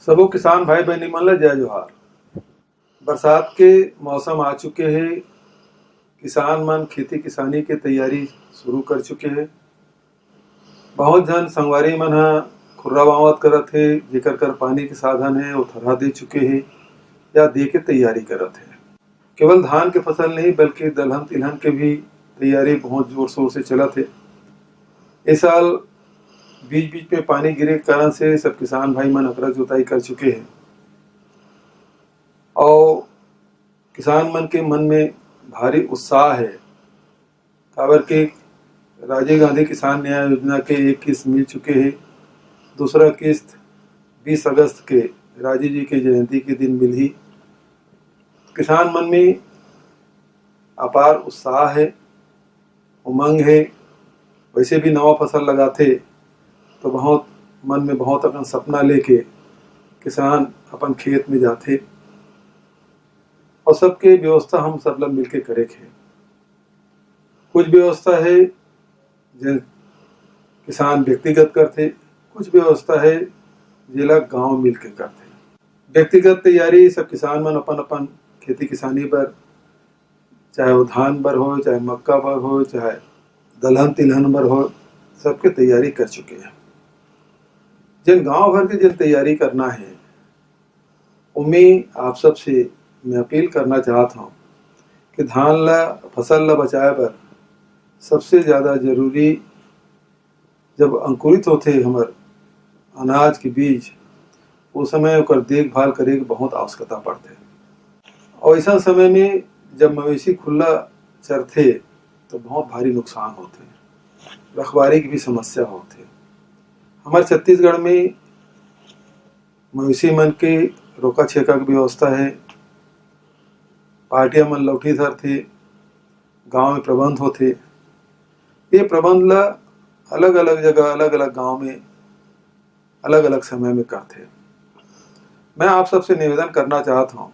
सबो किसान भाई बहनी मन ला जय जोहार। बरसात के मौसम आ चुके हैं। किसान मन खेती किसानी के तैयारी शुरू कर चुके हैं। बहुत जन संगवारी मन हा खुर्रा बावत करत हे, जेकर कर पानी के साधन है वो थरहा दे चुके हैं या दे के तैयारी करत है। केवल धान के फसल नहीं बल्कि दलहन तिलहन के भी तैयारी बहुत जोर शोर से चलत है। इस साल बीच बीच में पानी गिरे के कारण से सब किसान भाई मन अकरस जोताई कर चुके हैं और किसान मन के मन में भारी उत्साह है। काबर के राजीव गांधी किसान न्याय योजना के एक किस्त मिल चुके हैं। दूसरा किस्त 20 अगस्त के राजीव जी के जयंती के दिन मिली। किसान मन में अपार उत्साह है, उमंग है। वैसे भी नवा फसल लगाते तो बहुत मन में बहुत अपन सपना लेके किसान अपन खेत में जाते और सबके व्यवस्था हम सब लोग मिलके करे थे। कुछ व्यवस्था है जो किसान व्यक्तिगत करते, कुछ व्यवस्था है जिला गांव मिलके करते। व्यक्तिगत तैयारी सब किसान मन अपन अपन खेती किसानी पर, चाहे वो धान बर हो, चाहे मक्का बर हो, चाहे दलहन तिलहन बर हो, सबके तैयारी कर चुके हैं। जिन गांव भर के जिन तैयारी करना है उनमें आप सब से मैं अपील करना चाहता हूँ कि धान ला फसल ला बचाए बर सबसे ज़्यादा जरूरी जब अंकुरित होते हमर अनाज के बीज, उस समय ओकर देखभाल करे के बहुत आवश्यकता पड़ते। और ऐसा समय में जब मवेशी खुला चरथे तो बहुत भारी नुकसान होते, रखवारी की भी समस्या होती। हमारे छत्तीसगढ़ में मवेशी मन के रोका छेका की व्यवस्था है। पार्टियां मन लौठी धर थे, गांव में प्रबंध होते। ये प्रबंध ला अलग अलग जगह अलग अलग गांव में अलग अलग समय में करते। मैं आप सबसे निवेदन करना चाहता हूँ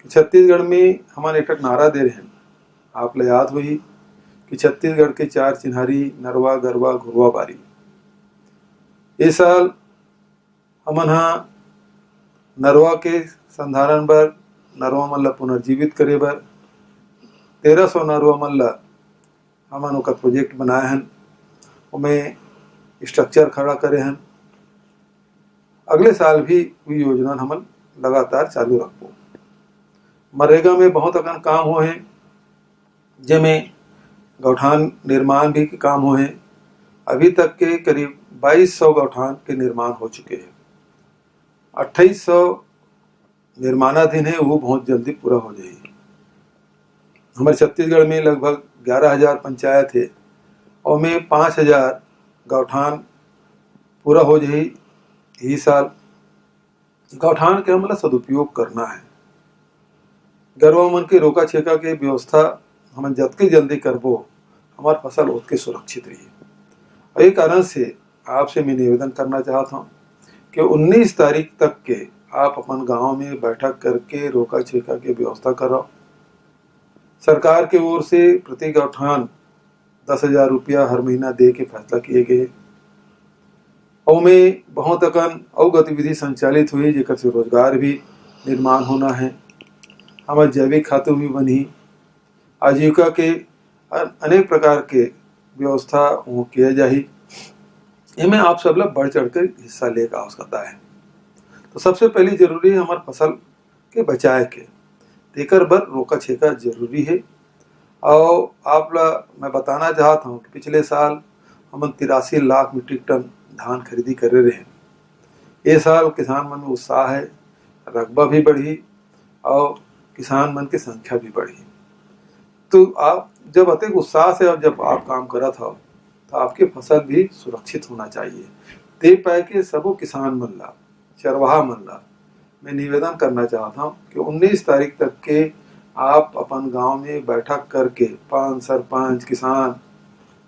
कि छत्तीसगढ़ में हमारे एक नारा दे रहे हैं, आप ला याद हुई कि छत्तीसगढ़ के 4 चिन्हारी नरवा गरवा घुरवा बारी। इस साल हमन हा नरवा के संधारण बर, नरवा मन ला पुनर्जीवित करे बर 1300 नरवा मन ला हमन ओकर प्रोजेक्ट बनाए हन, उमें स्ट्रक्चर खड़ा करे हन। अगले साल भी वही योजना हमन लगातार चालू रखबो। मनरेगा में बहुत अकन काम हो हैं, जिसमें गौठान निर्माण भी के काम हो हैं। अभी तक के करीब 2200 गौठान के निर्माण हो चुके हैं। 2800 निर्माणाधीन है, वो बहुत जल्दी पूरा हो जाएगी। हमारे छत्तीसगढ़ में लगभग 11,000 पंचायत है और में 5,000 गौठान पूरा हो जाए। यही साल गौठान के हमला सदुपयोग करना है। गरवा मन के रोका छेका के व्यवस्था हम जतके जल्दी करबो हमार फसल उतके सुरक्षित रही। और ये कारण से आपसे मैं निवेदन करना चाहता हूँ कि 19 तारीख तक के आप अपन गांव में बैठक करके रोका छेका की व्यवस्था करो। सरकार की ओर से प्रति गौठान 10,000 रुपया हर महीना दे के फैसला किए गए और में बहुत अकन और गतिविधि संचालित हुई, जेकर से रोजगार भी निर्माण होना है। हमारे जैविक खातों भी बनी, आजीविका के अनेक प्रकार के व्यवस्था वो किया जाही। इनमें आप सब लोग बढ़ चढ़ कर हिस्सा ले का आवश्यकता है। तो सबसे पहली जरूरी है हमारे फसल के बचाए के, तेकर बर रोका छेका जरूरी है। और आप ला मैं बताना चाहता हूँ कि पिछले साल हम 83 लाख मीट्रिक टन धान खरीदी करे रहे। ये साल किसान मन में उत्साह है, रकबा भी बढ़ी और किसान मन की संख्या भी बढ़ी। तो आप जब अतिक उत्साह से और जब आप काम करा था तो आपकी फसल भी सुरक्षित होना चाहिए। ते पाए के सबो किसान मन ला, चरवाहा मन ला मैं निवेदन करना चाहता हूँ कि 19 तारीख तक के आप अपन गांव में बैठक करके पंच सरपंच किसान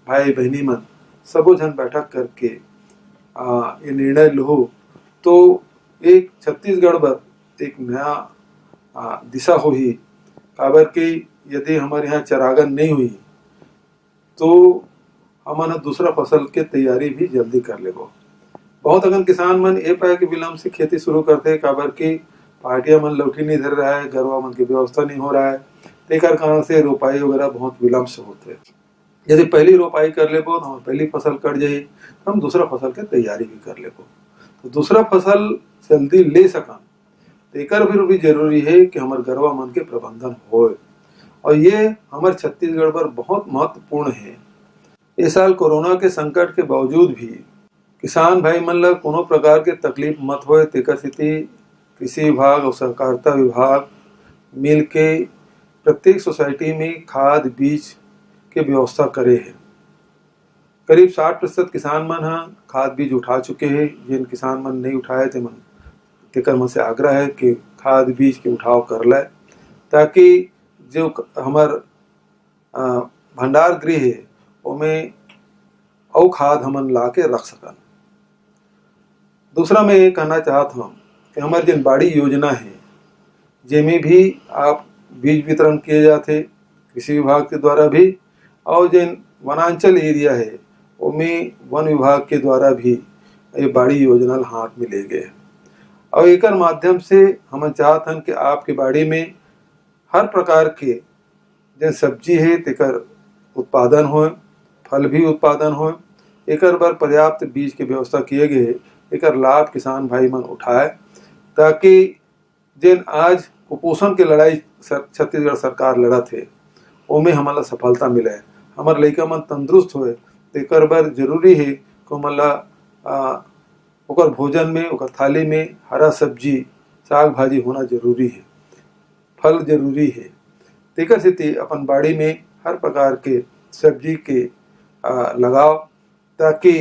भाई बहनी मन सबो जन बैठक करके ये निर्णय लो तो एक छत्तीसगढ़ बर एक नया दिशा होही। काबर के यदि हमारे यहाँ चरागन नहीं हुई तो हमन दूसरा फसल के तैयारी भी जल्दी कर लेबो। बहुत अगन किसान मन ए पाए कि विलम्ब से खेती शुरू करते काबर की पार्टियां मन लौकी नहीं धर रहा है, गरवा मन की व्यवस्था नहीं हो रहा है, तेकर कारण से रोपाई वगैरह बहुत विलम्ब से होते। यदि पहली रोपाई कर लेबो तो हम पहली फसल कट जाही तो हम दूसरा फसल के तैयारी भी कर लेबो, तो दूसरा फसल जल्दी ले सकन तेकर भी जरूरी है कि हमारे गरवा मन के प्रबंधन होए, और ये हमारे छत्तीसगढ़ पर बहुत महत्वपूर्ण है। इस साल कोरोना के संकट के बावजूद भी किसान भाई मन ला कोनो प्रकार के तकलीफ मत होए तेकर सेती कृषि विभाग और सहकारिता विभाग मिल के प्रत्येक सोसाइटी में खाद बीज के व्यवस्था करे है। करीब 60% किसान मन हा खाद बीज उठा चुके हैं। जिन किसान मन नहीं उठाए थे मन तेकर मन से आग्रह है कि खाद बीज के उठाव कर ले, ताकि जो हमार भंडार गृह है उमें और खाद हमन ला के रख सकन। दूसरा मैं ये कहना चाहता हूँ कि हमारे जिन बाड़ी योजना है जिनमें भी आप बीज वितरण किए जाते कृषि विभाग के द्वारा भी, और जिन वनांचल एरिया है उनमें वन विभाग के द्वारा भी ये बाड़ी योजना हाथ में ले गए, और एक माध्यम से हम चाहते हैं कि आपके बाड़ी में हर प्रकार के जिन सब्जी है तेकर उत्पादन हो, फल भी उत्पादन हो, एक बार पर्याप्त बीज के व्यवस्था किए गए, एक लाभ किसान भाई मन उठाए, ताकि जिन आज कुपोषण के लड़ाई छत्तीसगढ़ सरकार लड़ा थे ओमें हमारा सफलता मिले, हमारे लड़का मन तंदुरुस्त होए, एक बार जरूरी है कि हमारा ओकर भोजन में ओकर थाली में हरा सब्जी साग भाजी होना जरूरी है, फल जरूरी है। तेकर से अपन बाड़ी में हर प्रकार के सब्जी के लगाओ, ताकि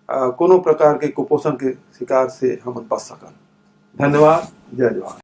कोनो प्रकार के कुपोषण के शिकार से हम बच सकन। धन्यवाद। जय जवान।